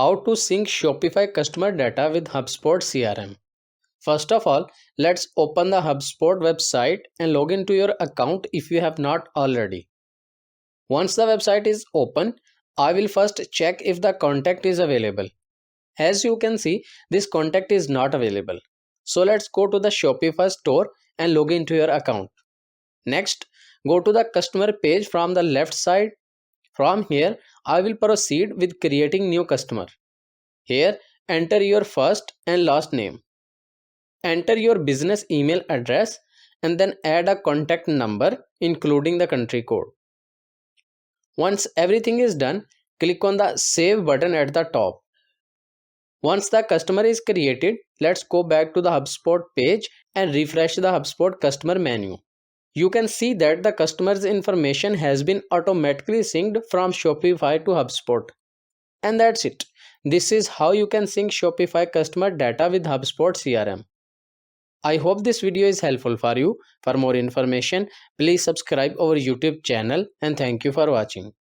How to sync Shopify customer data with HubSpot CRM. First of all, let's open the HubSpot website and log into your account if you have not already. Once the website is open, I will first check if the contact is available. As you can see, this contact is not available. So let's go to the Shopify store and log into your account. Next, go to the customer page from the left side. From here, I will proceed with creating new customer. Here, enter your first and last name. Enter your business email address and then add a contact number including the country code. Once everything is done, click on the Save button at the top. Once the customer is created, let's go back to the HubSpot page and refresh the HubSpot customer menu. You can see that the customer's information has been automatically synced from Shopify to HubSpot. And that's it. This is how you can sync Shopify customer data with HubSpot CRM. I hope this video is helpful for you. For more information, please subscribe our YouTube channel and thank you for watching.